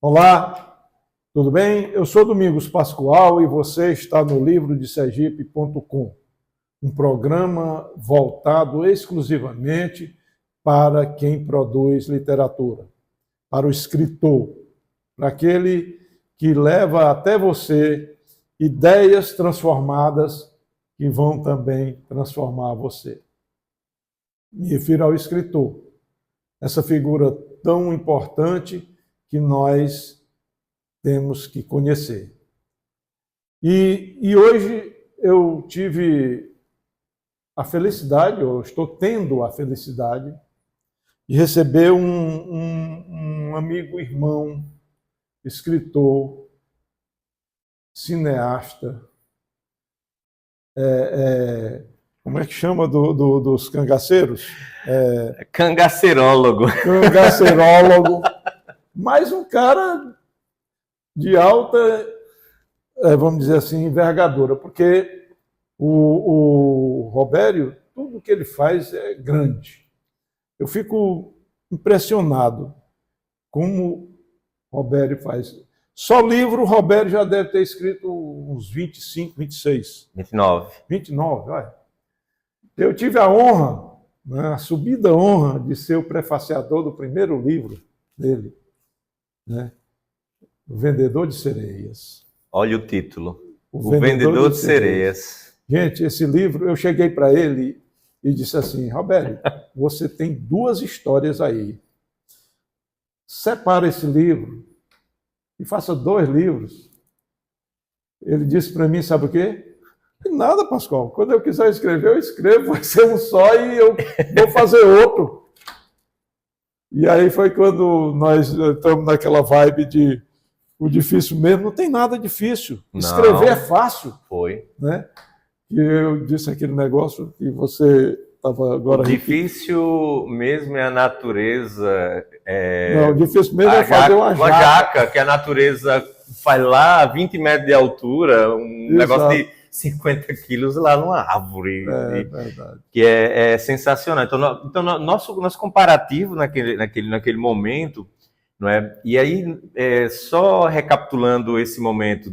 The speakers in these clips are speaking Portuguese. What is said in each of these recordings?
Olá, tudo bem? Eu sou Domingos Pascoal e você está no livrodesergipe.com, um programa voltado exclusivamente para quem produz literatura, para o escritor, para aquele que leva até você ideias transformadas que vão também transformar você. Me refiro ao escritor, essa figura tão importante que nós temos que conhecer. E hoje eu tive a felicidade, ou estou tendo a felicidade, de receber um amigo, irmão, escritor, cineasta, como é que chama dos cangaceiros? Cangacerólogo. Cangacerólogo, mas um cara de alta, vamos dizer assim, envergadura, porque o Robério, tudo que ele faz é grande. Eu fico impressionado como o Robério faz. Só livro o Robério já deve ter escrito uns 25, 26. 29, olha. Eu tive a honra, né, a subida honra de ser o prefaciador do primeiro livro dele, né? O Vendedor de Sereias. Olha o título. O Vendedor de Sereias. Gente, esse livro, eu cheguei para ele e disse assim: Roberto, você tem duas histórias aí. Separa esse livro e faça 2 livros. Ele disse para mim, sabe o quê? Nada, Pascoal. Quando eu quiser escrever, eu escrevo. Vai ser um só e eu vou fazer outro. E aí foi quando nós estamos naquela vibe de o difícil mesmo. Não tem nada difícil. Escrever é fácil. Foi. Né? E eu disse aquele negócio que você estava agora... O difícil mesmo é a natureza... Não, o difícil mesmo é fazer uma jaca. Que a natureza faz lá a 20 metros de altura, um negócio de 50 quilos lá numa árvore. Verdade. Que é sensacional. Então nosso comparativo naquele momento, não é? E aí, só recapitulando esse momento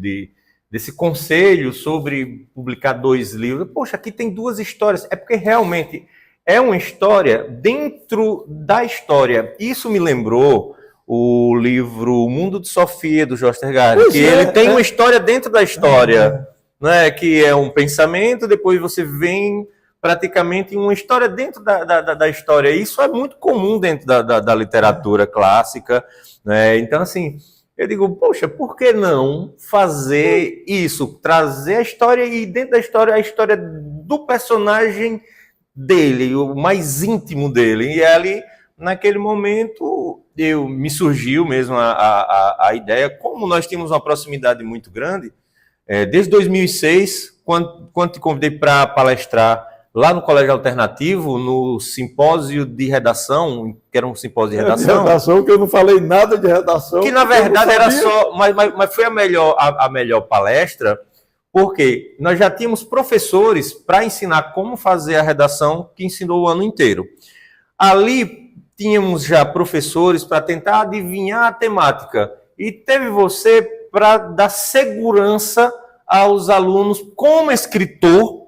desse conselho sobre publicar 2 livros, poxa, aqui tem 2 histórias. É porque realmente é uma história dentro da história. Isso me lembrou o livro O Mundo de Sofia, do Joster Gardner, que ele tem uma história dentro da história, né? Que é um pensamento, depois você vem praticamente uma história dentro da história. Isso é muito comum dentro da literatura clássica, né? Então, assim, eu digo, poxa, por que não fazer isso? Trazer a história e dentro da história, a história do personagem dele, o mais íntimo dele. E ali, naquele momento, me surgiu mesmo a ideia, como nós tínhamos uma proximidade muito grande, desde 2006, quando te convidei para palestrar lá no Colégio Alternativo, no simpósio de redação, que era um simpósio de redação. De redação, que eu não falei nada de redação. Que na verdade era só... Mas foi a melhor palestra, porque nós já tínhamos professores para ensinar como fazer a redação, que ensinou o ano inteiro. Ali tínhamos já professores para tentar adivinhar a temática. E teve você para dar segurança aos alunos como escritor.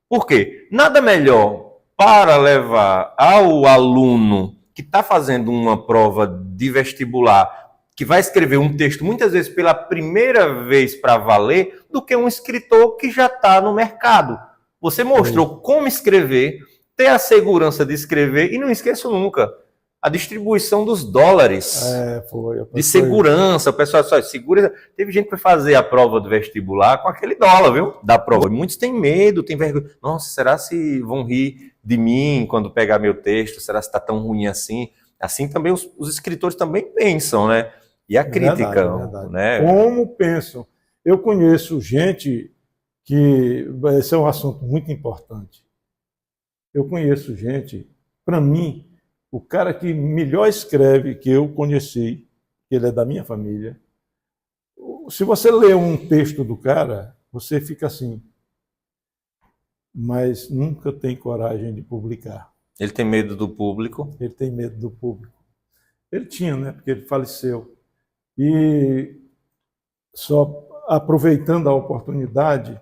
Por quê? Nada melhor para levar ao aluno que está fazendo uma prova de vestibular, que vai escrever um texto muitas vezes pela primeira vez para valer, do que um escritor que já está no mercado. Você mostrou como escrever, ter a segurança de escrever, e não esqueço nunca, a distribuição dos dólares de segurança. O pessoal só segura. Teve gente que foi fazer a prova do vestibular com aquele dólar, viu? Da prova. E muitos têm medo, têm vergonha. Nossa, será se vão rir de mim quando pegar meu texto? Será se está tão ruim assim? Assim também os escritores também pensam, né? E a crítica, verdade. Né? Como pensam? Eu conheço gente que... Esse é um assunto muito importante. Eu conheço gente, para mim, o cara que melhor escreve que eu conheci, que ele é da minha família, se você lê um texto do cara, você fica assim, mas nunca tem coragem de publicar. Ele tem medo do público. Ele tem medo do público. Ele tinha, né? Porque ele faleceu. E só aproveitando a oportunidade,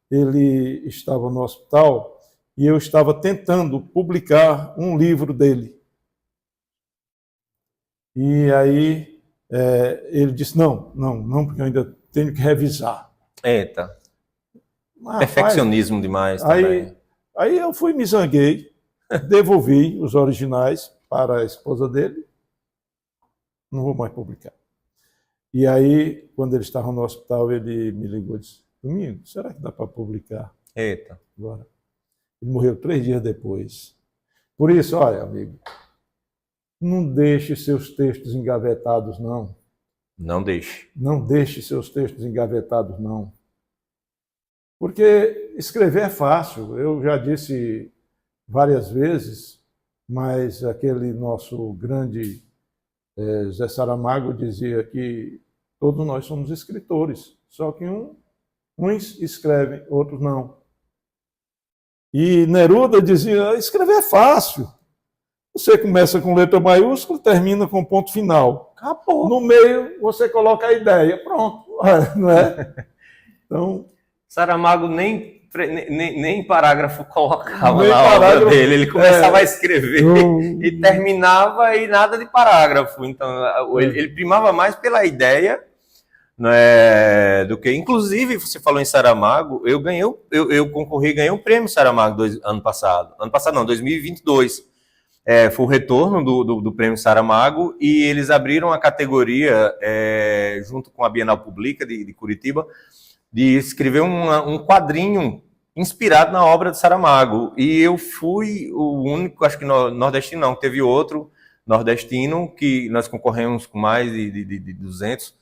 ele estava no hospital e eu estava tentando publicar um livro dele. E aí ele disse, não, porque eu ainda tenho que revisar. Eita. Mas, Perfeccionismo demais também. Aí eu fui, me zanguei, devolvi os originais para a esposa dele, não vou mais publicar. E aí, quando ele estava no hospital, ele me ligou e disse, Domingos, será que dá para publicar Eita. agora? Ele morreu 3 dias depois. Por isso, olha, amigo, não deixe seus textos engavetados, não. Não deixe. Não deixe seus textos engavetados, não. Porque escrever é fácil. Eu já disse várias vezes, mas aquele nosso grande Zé Saramago dizia que todos nós somos escritores, só que uns escrevem, outros não. E Neruda dizia, escrever é fácil. Você começa com letra maiúscula, termina com ponto final. Acabou. No meio, você coloca a ideia. Pronto. Não é? Então... Saramago nem parágrafo colocava Nem na parágrafo, obra dele. Ele começava a escrever e terminava e nada de parágrafo. Então, ele primava mais pela ideia, né, do que... Inclusive, você falou em Saramago, eu concorri e ganhei um prêmio Saramago ano passado. Ano passado não, 2022. Foi o retorno do prêmio Saramago e eles abriram a categoria, junto com a Bienal Pública de Curitiba, de escrever um quadrinho inspirado na obra de Saramago. E eu fui o único, acho que nordestino não, teve outro nordestino, que nós concorremos com mais de 200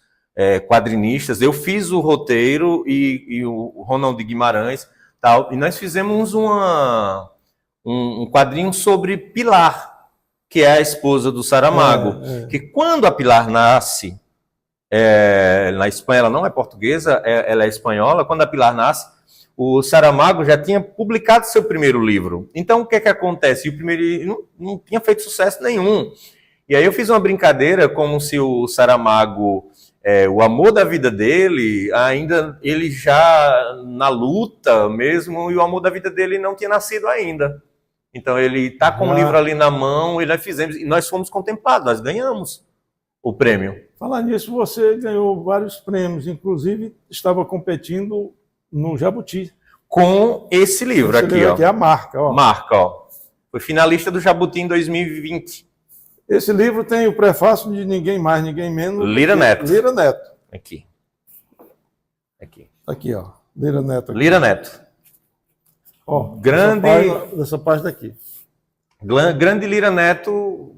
quadrinistas. Eu fiz o roteiro e o Ronald Guimarães, tal, e nós fizemos um quadrinho sobre Pilar, que é a esposa do Saramago. Que quando a Pilar nasce... na Espanha, ela não é portuguesa, ela é espanhola. Quando a Pilar nasce, o Saramago já tinha publicado seu primeiro livro. Então, o que acontece? O primeiro não tinha feito sucesso nenhum. E aí eu fiz uma brincadeira como se o Saramago, o amor da vida dele, ainda ele já na luta mesmo, e o amor da vida dele não tinha nascido ainda. Então, ele está com o livro ali na mão, e nós fizemos, e nós fomos contemplados, nós ganhamos o prêmio. Falar nisso, você ganhou vários prêmios, inclusive estava competindo no Jabuti. Com esse livro aqui, ó. Que é a marca, ó. Marca, ó. Foi finalista do Jabuti em 2020. Esse livro tem o prefácio de ninguém mais, ninguém menos. Lira Neto. Lira Neto. Aqui. Aqui, ó. Lira Neto. Aqui. Lira Neto. Ó, grande. Dessa página aqui. Grande Lira Neto.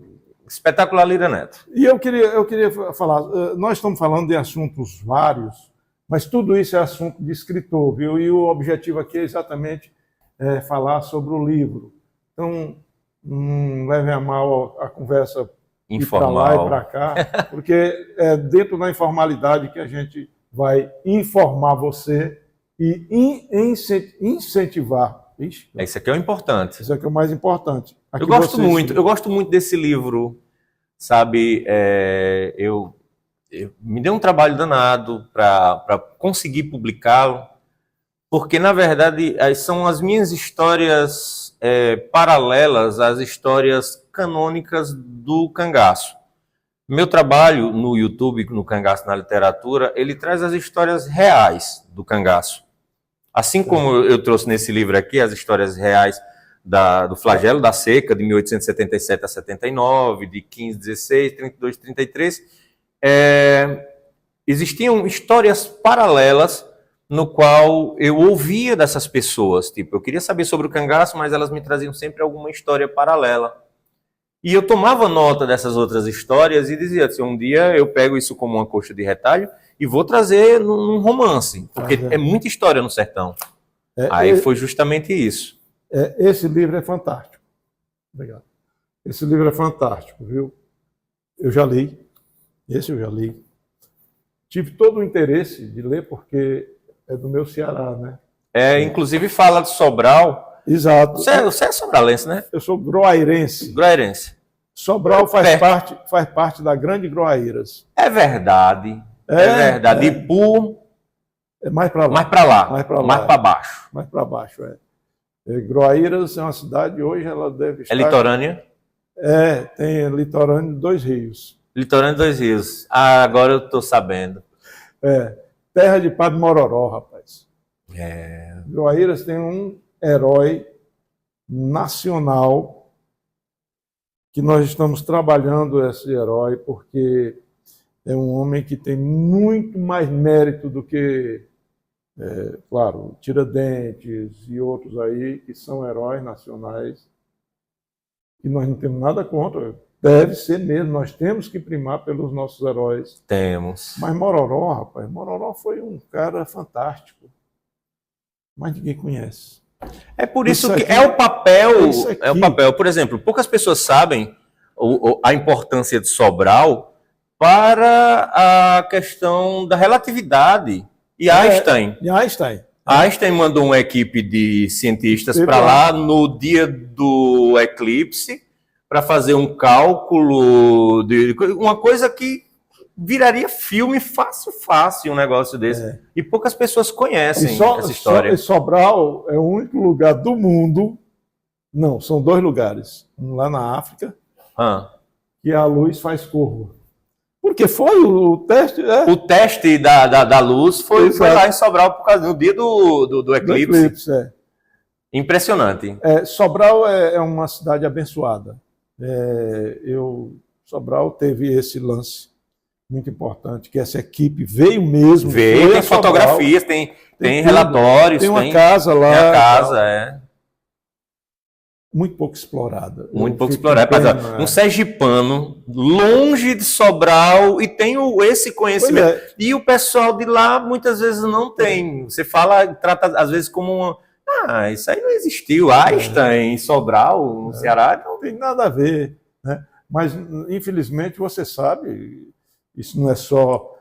Espetacular Lira Neto. E eu queria falar, nós estamos falando de assuntos vários, mas tudo isso é assunto de escritor, viu? E o objetivo aqui é exatamente falar sobre o livro. Então, não leve a mal a conversa informal, para lá e para cá, porque é dentro da informalidade que a gente vai informar você e incentivar. Ixi, isso aqui é o importante. Isso aqui é o mais importante. Eu gosto muito desse livro, sabe? Me deu um trabalho danado para conseguir publicá-lo, porque, na verdade, são as minhas histórias paralelas às histórias canônicas do cangaço. Meu trabalho no YouTube, no Cangaço na Literatura, ele traz as histórias reais do cangaço. Assim como eu trouxe nesse livro aqui as histórias reais do flagelo da seca, de 1877 a 79, de 15, 16, 32, 33, existiam histórias paralelas no qual eu ouvia dessas pessoas. Tipo, eu queria saber sobre o cangaço, mas elas me traziam sempre alguma história paralela. E eu tomava nota dessas outras histórias e dizia assim, um dia eu pego isso como uma coxa de retalho e vou trazer num romance, porque é muita história no sertão. Aí foi justamente isso. Esse livro é fantástico. Obrigado. Esse livro é fantástico, viu? Eu já li. Esse eu já li. Tive todo o interesse de ler, porque é do meu Ceará, né? Inclusive fala de Sobral. Exato. Você é sobralense, né? Eu sou groairense. Groairense. Sobral faz parte da Grande Groaíras. É verdade. É verdade. Ipu. É mais para lá. Mais para lá. Mais para baixo. Mais para baixo, Groaíras é uma cidade, hoje ela deve estar... É litorânea? Tem litorâneo de 2 rios. Litorâneo de 2 rios. Ah, agora eu estou sabendo. Terra de Padre Mororó, rapaz. É. Groaíras tem um herói nacional que nós estamos trabalhando esse herói porque é um homem que tem muito mais mérito do que, claro, Tiradentes e outros aí que são heróis nacionais e nós não temos nada contra. Deve ser mesmo, nós temos que primar pelos nossos heróis. Temos. Mas Mororó, rapaz, Mororó foi um cara fantástico, mas ninguém conhece. É por isso que é o papel, por exemplo, poucas pessoas sabem a importância de Sobral para a questão da relatividade. E Einstein. Einstein mandou uma equipe de cientistas para lá no dia do eclipse para fazer um cálculo de uma coisa que viraria filme fácil um negócio desse. E poucas pessoas conhecem essa história. Sobral é o único lugar do mundo, não, são 2 lugares, um lá na África, que a luz faz curva. Porque foi o teste... O teste da luz foi lá em Sobral por causa do dia do eclipse. Impressionante. Sobral é uma cidade abençoada. Sobral teve esse lance muito importante, que essa equipe veio mesmo. Tem fotografias, tem relatórios. Tem uma casa lá. Tem a casa, Muito pouco explorada. Muito pouco explorada. Um sergipano, longe de Sobral, e tem esse conhecimento. E o pessoal de lá, muitas vezes, não tem. Você trata, às vezes, como isso aí não existiu. Einstein em Sobral, no Ceará. Não tem nada a ver. Né? Mas, infelizmente, você sabe... Isso não é só...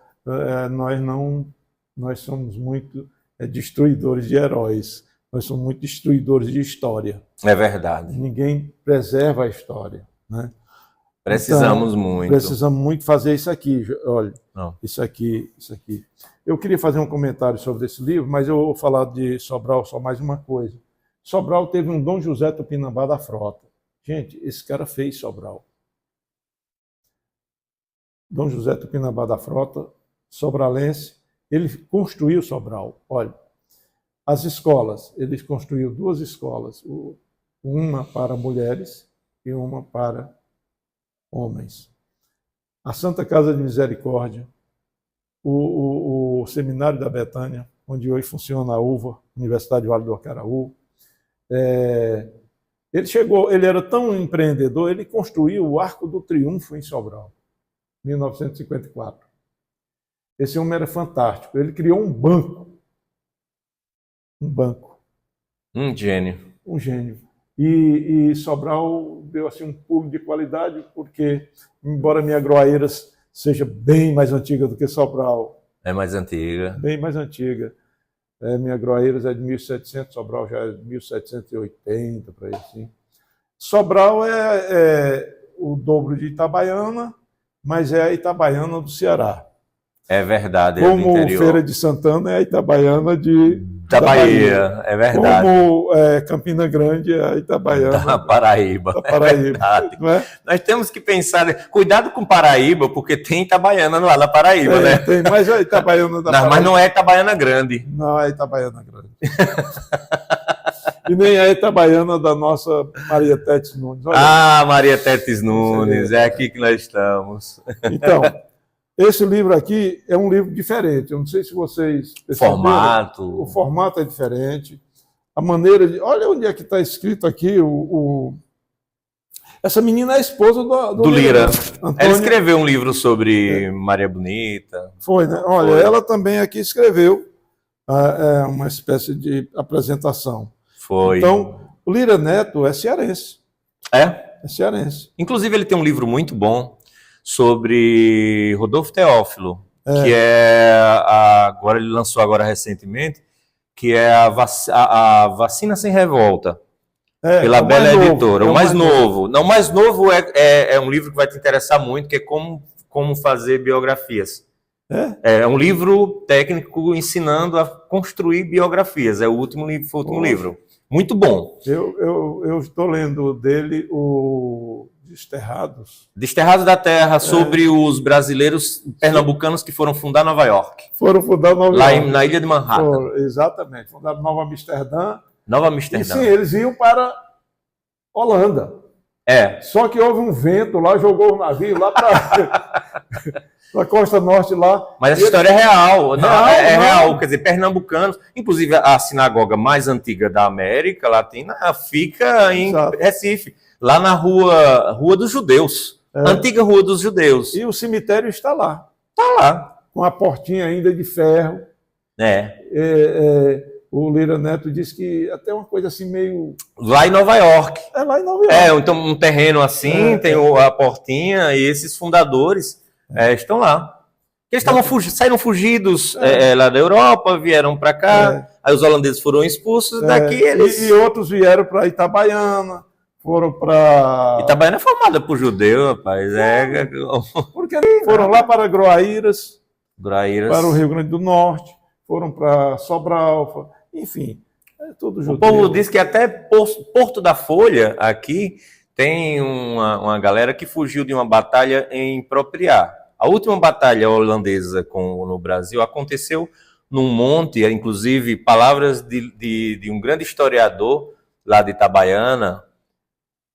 Nós somos muito destruidores de heróis. Nós somos muito destruidores de história. É verdade. Ninguém preserva a história. Né? Precisamos muito. Precisamos muito fazer isso aqui. Olha, isso aqui. Eu queria fazer um comentário sobre esse livro, mas eu vou falar de Sobral só mais uma coisa. Sobral teve um Dom José Tupinambá da Frota. Gente, esse cara fez Sobral. Dom José Tupinambá da Frota, sobralense, ele construiu Sobral. Olha, as escolas, ele construiu 2 escolas, uma para mulheres e uma para homens. A Santa Casa de Misericórdia, o Seminário da Betânia, onde hoje funciona a UVA, Universidade Vale do Acaraú. Ele era tão empreendedor, ele construiu o Arco do Triunfo em Sobral. 1954. Esse homem era fantástico. Ele criou um banco. Um gênio. Um gênio. E Sobral deu assim um pulo de qualidade, porque, embora minha Groaíras seja bem mais antiga do que Sobral. É mais antiga. Bem mais antiga. Minha Groaíras é de 1700, Sobral já é de 1780, para aí assim. Sobral é o dobro de Itabaiana, mas é a Itabaiana do Ceará. É verdade. Como Feira de Santana é a Itabaiana da Bahia. É verdade. Como Campina Grande é a Itabaiana da Paraíba. É não é? Nós temos que pensar, cuidado com Paraíba, porque tem Itabaiana lá na Paraíba, né? Tem, mas a Itabaiana da Paraíba. Mas não é Itabaiana Grande. Não é Itabaiana Grande. E nem a Itabaiana da nossa Maria Tetes Nunes. Olha, Maria Tetes Nunes, é aqui que nós estamos. Então, esse livro aqui é um livro diferente. Eu não sei se vocês perceberam. O formato é diferente. A maneira de... Olha onde é que está escrito aqui Essa menina é a esposa do Lira. Ela escreveu um livro sobre Maria Bonita. Foi, né? Olha, ela também aqui escreveu uma espécie de apresentação. Foi. Então, o Lira Neto é cearense. É cearense. Inclusive, ele tem um livro muito bom sobre Rodolfo Teófilo, que agora ele lançou recentemente, que é a Vacina Sem Revolta. pela é o Bela mais novo, Editora. é O o mais mais novo. Não, o mais novo é um livro que vai te interessar muito, que é como fazer biografias. É um livro técnico ensinando a construir biografias. É o último livro, foi o último Poxa. livro. Muito bom. Eu estou lendo dele o Desterrados. Desterrados da Terra, sobre os brasileiros pernambucanos que foram fundar Nova York. Foram fundar Nova York. Na ilha de Manhattan. Exatamente. Fundaram Nova Amsterdã. Nova E Amsterdã. sim, eles iam para Holanda. Só que houve um vento lá, jogou o navio lá para a costa norte lá. Mas essa história é real. Não, é real. Quer dizer, pernambucanos, inclusive a sinagoga mais antiga da América Latina fica em Recife, lá na Rua dos Judeus. Antiga Rua dos Judeus. E o cemitério está lá. Está lá. Com a portinha ainda de ferro. O Lira Neto disse que até uma coisa assim meio... Lá em Nova York. Lá em Nova York. Então um terreno assim, tem a portinha, e esses fundadores estão lá. Eles saíram fugidos lá da Europa, vieram para cá, aí os holandeses foram expulsos, daqui eles... E outros vieram para Itabaiana, foram para... Itabaiana é formada por judeu, rapaz. Porque foram lá para Groaíras, Groaíras, para o Rio Grande do Norte, foram para Sobral, enfim, é tudo judeu. O povo diz que até Porto da Folha, aqui, tem uma galera que fugiu de uma batalha em Propriá. A última batalha holandesa no Brasil aconteceu num monte, inclusive palavras de um grande historiador lá de Itabaiana,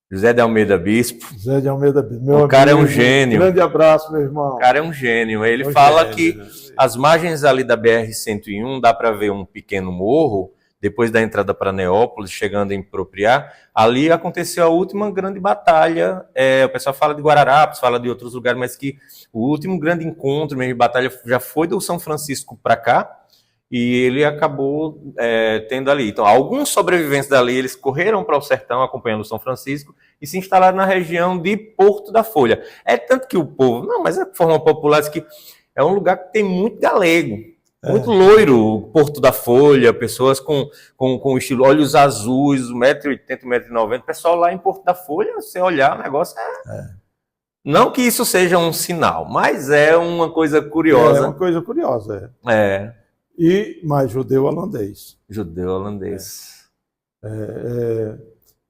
José de Almeida Bispo. José de Almeida Bispo. Meu o cara amigo, é um gênio. Grande abraço, meu irmão. O cara é um gênio. Ele fala que as margens ali da BR-101 dá para ver um pequeno morro, depois da entrada para Neópolis, chegando em Propriá. Ali aconteceu a última grande batalha. O pessoal fala de Guararapes, fala de outros lugares, mas que o último grande encontro, mesmo de batalha, já foi do São Francisco para cá. E ele acabou tendo ali. Então, alguns sobreviventes dali, eles correram para o sertão acompanhando o São Francisco e se instalaram na região de Porto da Folha. É tanto que o povo, não, mas é de forma popular, diz que é um lugar que tem muito galego, muito loiro, Porto da Folha, pessoas com estilo olhos azuis, 1,80 m, 1,90 m. Pessoal lá em Porto da Folha, você olhar, o negócio Não que isso seja um sinal, mas é uma coisa curiosa. É uma coisa curiosa, mais judeu holandês. Judeu holandês.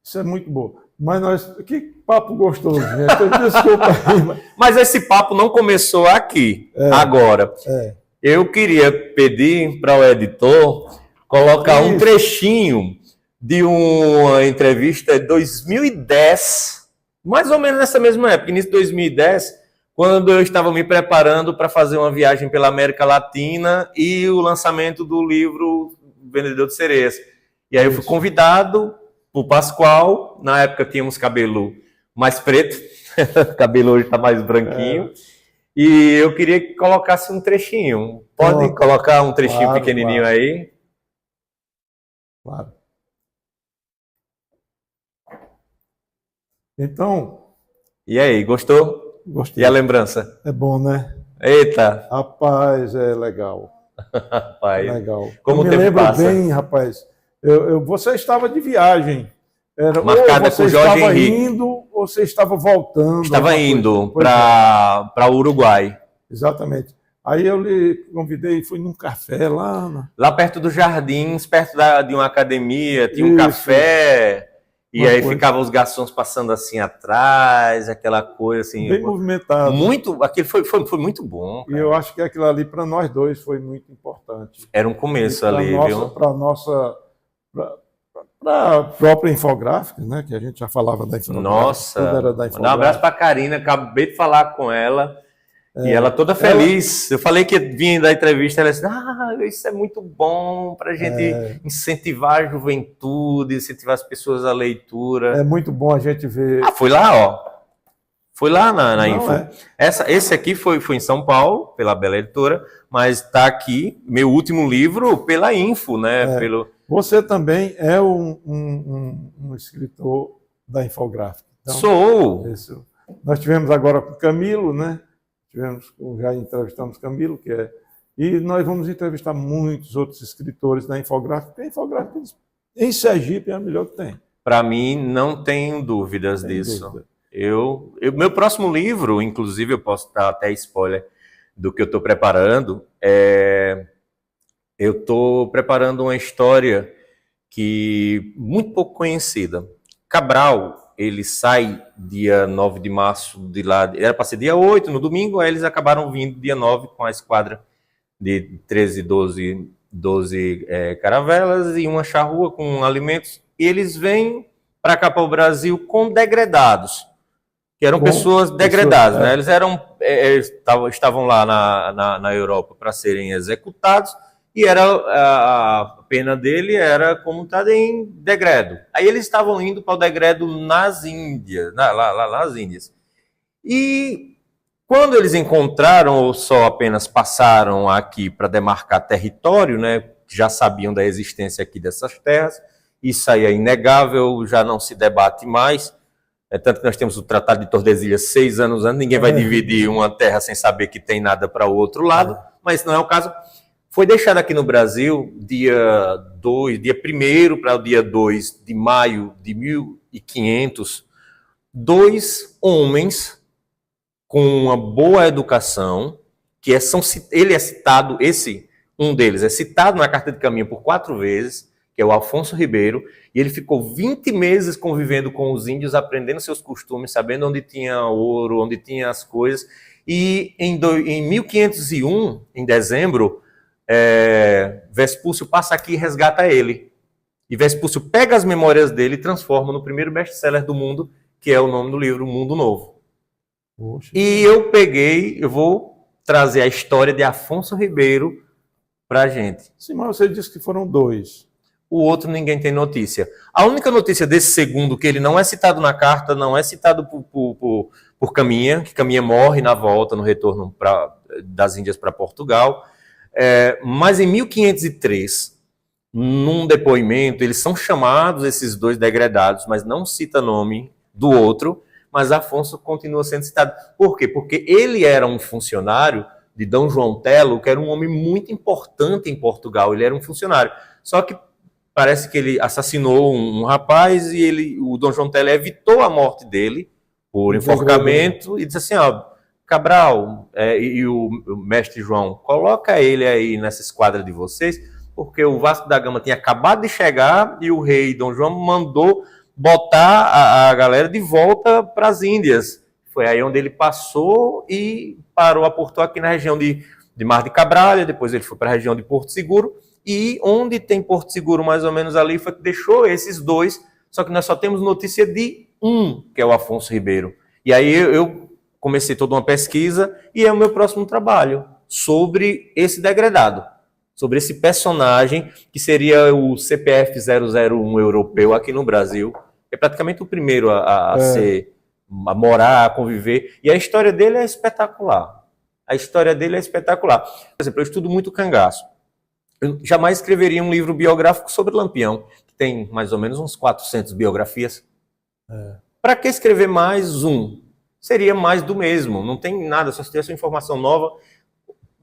Isso é muito bom. Mas que papo gostoso, gente. Desculpa aí. Mas esse papo não começou aqui, agora. Eu queria pedir para o editor colocar um trechinho de uma entrevista de 2010, mais ou menos nessa mesma época, início de 2010, quando eu estava me preparando para fazer uma viagem pela América Latina e o lançamento do livro Vendedor de Sereias. E aí eu fui convidado por Pascoal, na época tínhamos cabelo mais preto, o cabelo hoje está mais branquinho, e eu queria que colocasse um trechinho. Pode colocar um trechinho pequenininho aí? Claro. Então... E aí, gostou? Gostei. E a lembrança? É bom, né? Eita! Rapaz, é legal. Rapaz, é legal. Como eu me lembro bem, rapaz. Você estava de viagem. Marcada com o Jorge estava Henrique. indo ou você estava voltando? Estava indo para o Uruguai. Exatamente. Aí eu lhe convidei e fui num café lá. Lá perto dos jardins, perto de uma academia, tinha um café. E aí ficavam os garçons passando assim atrás, aquela coisa assim. Bem movimentado. Aquilo foi muito bom. Cara. E eu acho que aquilo ali, para nós dois, foi muito importante. Era um começo ali, viu? Para a própria Infográfica, né? Que a gente já falava da Infográfica. Nossa, mandar um abraço para a Karina, acabei de falar com ela. E ela toda feliz. Eu falei que vinha da entrevista, ela disse, isso é muito bom para a gente incentivar a juventude, incentivar as pessoas à leitura. É muito bom a gente ver... Foi lá, ó. Foi lá na Info. Esse aqui foi em São Paulo, pela Bela Editora, mas está aqui, meu último livro, pela Info, né? Você também é um escritor da Infográfica. Então, sou! Isso. Nós tivemos agora com Camilo, né? Já entrevistamos Camilo, e nós vamos entrevistar muitos outros escritores da Infográfica, porque a Infográfica em Sergipe é a melhor que tem. Para mim, não tenho dúvidas disso. Dúvida. Meu próximo livro, inclusive, eu posso dar até spoiler do que eu estou preparando. Eu estou preparando uma história que muito pouco conhecida. Cabral, ele sai dia 9 de março de lá, era para ser dia 8, no domingo, aí eles acabaram vindo dia 9 com a esquadra de 13, 12 caravelas e uma charrua com alimentos, e eles vêm para cá, para o Brasil, com degredados, que eram pessoas degredadas, né? Eles estavam lá na Europa para serem executados, e a pena dele era como está em degredo. Aí eles estavam indo para o degredo nas Índias, lá nas Índias. E quando eles encontraram, ou só apenas passaram aqui para demarcar território, né, já sabiam da existência aqui dessas terras, isso aí é inegável, já não se debate mais. Tanto que nós temos o Tratado de Tordesilhas 6 anos antes, ninguém vai dividir uma terra sem saber que tem nada para o outro lado, mas não é o caso. Foi deixado aqui no Brasil dia 1º para o dia 2 de maio de 1500, 2 homens com uma boa educação, que ele é citado, um deles é citado na Carta de Caminho por 4 vezes, que é o Afonso Ribeiro, e ele ficou 20 meses convivendo com os índios, aprendendo seus costumes, sabendo onde tinha ouro, onde tinha as coisas, e em 1501, em dezembro, Vespúcio passa aqui e resgata ele. E Vespúcio pega as memórias dele e transforma no primeiro best-seller do mundo, que é o nome do livro, Mundo Novo. Poxa. E eu vou trazer a história de Afonso Ribeiro para a gente. Sim, mas você disse que foram 2. O outro ninguém tem notícia. A única notícia desse segundo, que ele não é citado na carta, não é citado por Caminha, que Caminha morre na volta, no retorno das Índias para Portugal. Mas em 1503, num depoimento, eles são chamados, esses 2 degredados, mas não cita nome do outro, mas Afonso continua sendo citado. Por quê? Porque ele era um funcionário de D. João Tello, que era um homem muito importante em Portugal, ele era um funcionário. Só que parece que ele assassinou um rapaz e o D. João Tello evitou a morte dele por enforcamento e disse assim, Cabral e o mestre João, coloca ele aí nessa esquadra de vocês, porque o Vasco da Gama tinha acabado de chegar e o rei Dom João mandou botar a galera de volta para as Índias. Foi aí onde ele passou e aportou aqui na região de Mar de Cabralha, depois ele foi para a região de Porto Seguro, e onde tem Porto Seguro mais ou menos ali foi que deixou esses 2, só que nós só temos notícia de um, que é o Afonso Ribeiro. E aí eu comecei toda uma pesquisa e é o meu próximo trabalho sobre esse degredado, sobre esse personagem que seria o CPF 001 europeu aqui no Brasil. É praticamente o primeiro a morar, a conviver. E a história dele é espetacular. A história dele é espetacular. Por exemplo, eu estudo muito cangaço. Eu jamais escreveria um livro biográfico sobre Lampião, que tem mais ou menos uns 400 biografias. Para que escrever mais um? Seria mais do mesmo, não tem nada, só se tivesse uma informação nova,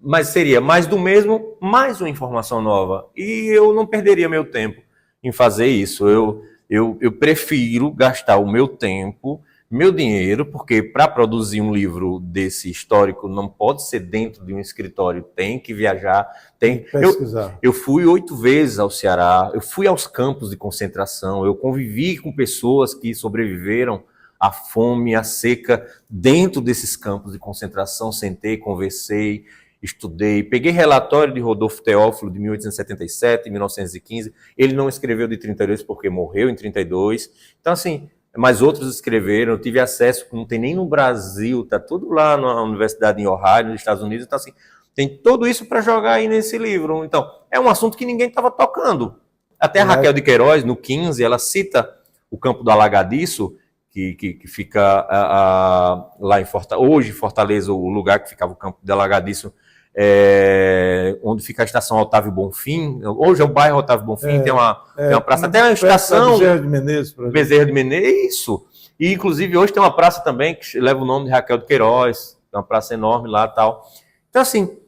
mas seria mais do mesmo, mais uma informação nova. E eu não perderia meu tempo em fazer isso. Eu prefiro gastar o meu tempo, meu dinheiro, porque para produzir um livro desse histórico não pode ser dentro de um escritório, tem que viajar, tem pesquisar. Eu fui 8 vezes ao Ceará, eu fui aos campos de concentração, eu convivi com pessoas que sobreviveram à fome, à seca, dentro desses campos de concentração, sentei, conversei, estudei, peguei relatório de Rodolfo Teófilo de 1877, 1915, ele não escreveu de 32 porque morreu em 32, então assim, mas outros escreveram, eu tive acesso, não tem nem no Brasil, tá tudo lá na Universidade em Ohio, nos Estados Unidos, então assim, tem tudo isso para jogar aí nesse livro, então, é um assunto que ninguém estava tocando, até a Raquel de Queiroz, no 15, ela cita o campo do Alagadiço, que fica lá em Fortaleza, hoje Fortaleza, o lugar que ficava o campo do Alagadiço, onde fica a estação Otávio Bonfim, hoje é o bairro Otávio Bonfim, tem uma praça, até uma estação Bezerra de Menezes, Bezerra de Menezes, isso, e inclusive hoje tem uma praça também que leva o nome de Raquel de Queiroz, tem uma praça enorme lá e tal. Então assim,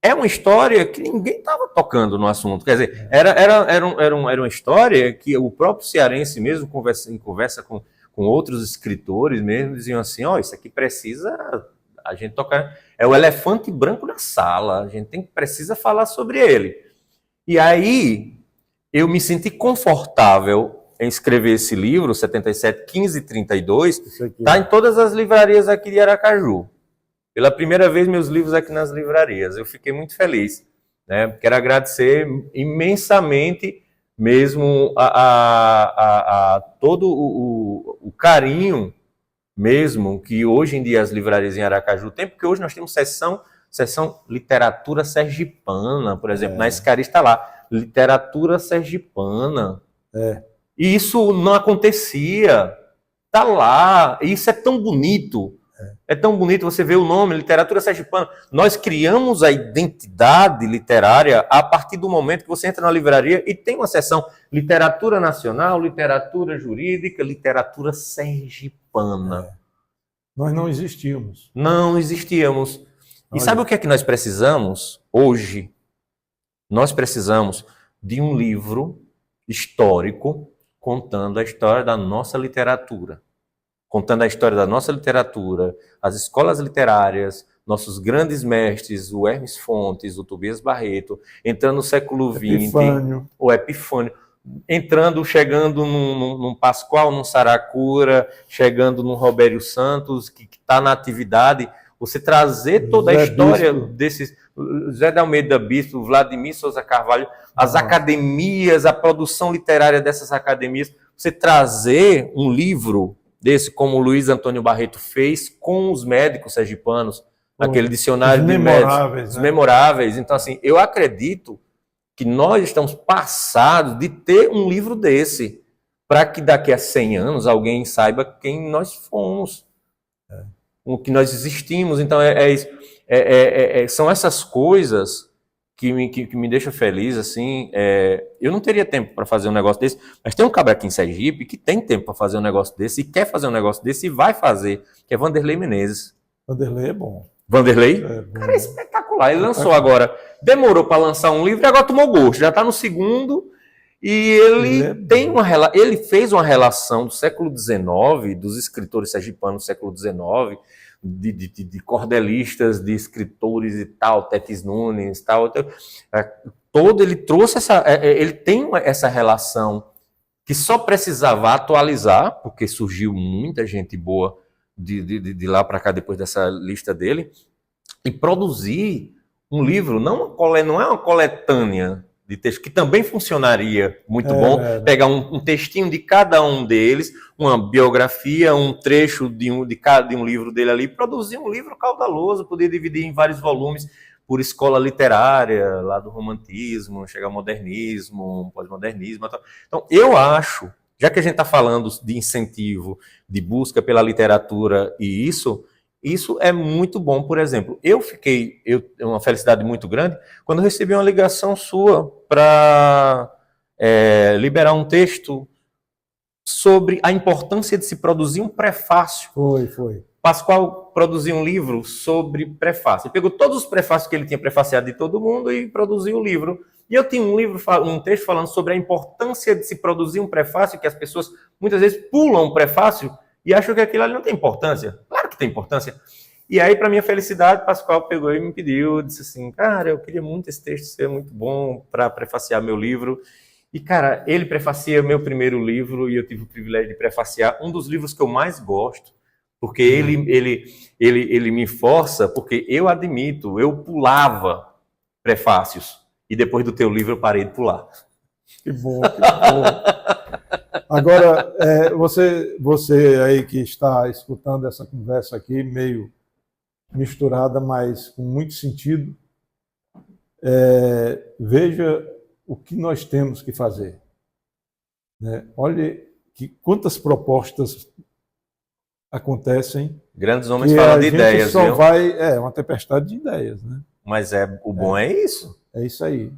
é uma história que ninguém estava tocando no assunto. Quer dizer, era uma história que o próprio cearense mesmo, em conversa com outros escritores mesmo, diziam assim, isso aqui precisa a gente tocar. É o elefante branco na sala, a gente precisa falar sobre ele. E aí, eu me senti confortável em escrever esse livro, 77, 15 e 32, está em todas as livrarias aqui de Aracaju. Pela primeira vez, meus livros aqui nas livrarias. Eu fiquei muito feliz. Né? Quero agradecer imensamente mesmo a todo o carinho mesmo que hoje em dia as livrarias em Aracaju têm, porque hoje nós temos seção literatura sergipana, por exemplo, na Escari está lá, literatura sergipana. E isso não acontecia. Está lá. E isso é tão bonito. É tão bonito você ver o nome, literatura sergipana. Nós criamos a identidade literária a partir do momento que você entra na livraria e tem uma seção literatura nacional, literatura jurídica, literatura sergipana. Nós não existíamos. Não existíamos. E sabe o que é que nós precisamos hoje? Nós precisamos de um livro histórico contando a história da nossa literatura. Contando a história da nossa literatura, as escolas literárias, nossos grandes mestres, o Hermes Fontes, o Tobias Barreto, entrando no século XX, o Epifânio, chegando num Pascoal, num Saracura, chegando num Robério Santos, que está na atividade, você trazer toda a história desses, José de Almeida Bispo, Vladimir Souza Carvalho, as academias, a produção literária dessas academias, você trazer um livro desse, como o Luiz Antônio Barreto fez com os médicos sergipanos, aquele dicionário de médicos, os memoráveis. Então, assim, eu acredito que nós estamos passados de ter um livro desse, para que daqui a 100 anos alguém saiba quem nós fomos, o que nós existimos. Então, são essas coisas que me deixam feliz, assim. Eu não teria tempo para fazer um negócio desse, mas tem um cabra aqui em Sergipe que tem tempo para fazer um negócio desse, e quer fazer um negócio desse, e vai fazer, que é Vanderlei Menezes. Vanderlei é bom. Vanderlei? Cara, é espetacular. Ele lançou agora, demorou para lançar um livro e agora tomou gosto, já está no segundo, e ele fez uma relação do século XIX, dos escritores sergipanos do século XIX, de cordelistas, de escritores e tal, Tetis Nunes, tal, ele trouxe ele tem essa relação que só precisava atualizar, porque surgiu muita gente boa de lá para cá depois dessa lista dele, e produzir um livro, não é uma coletânea de texto, que também funcionaria muito bom, pegar um textinho de cada um deles, uma biografia, um trecho de cada livro dele ali, produzir um livro caudaloso, poder dividir em vários volumes por escola literária, lá do romantismo, chegar ao modernismo, pós-modernismo. Então, eu acho, já que a gente está falando de incentivo, de busca pela literatura e isso é muito bom. Por exemplo, uma felicidade muito grande quando eu recebi uma ligação sua para liberar um texto sobre a importância de se produzir um prefácio. Foi. Pascoal produziu um livro sobre prefácio. Ele pegou todos os prefácios que ele tinha prefaciado de todo mundo e produziu o livro. E eu tinha um texto falando sobre a importância de se produzir um prefácio, que as pessoas muitas vezes pulam um prefácio e acham que aquilo ali não tem importância. Claro que tem importância. E aí, para minha felicidade, Pascoal pegou e me pediu, disse assim, cara, eu queria muito esse texto ser muito bom para prefaciar meu livro. E, cara, ele prefacia meu primeiro livro e eu tive o privilégio de prefaciar um dos livros que eu mais gosto, porque ele me força, porque eu admito, eu pulava prefácios e depois do teu livro eu parei de pular. Que bom, que bom. Agora, você aí que está escutando essa conversa aqui, meio misturada, mas com muito sentido, veja o que nós temos que fazer. Olha quantas propostas acontecem. Grandes homens falam de ideias, só vai, uma tempestade de ideias, né? Mas o bom é isso. É isso aí.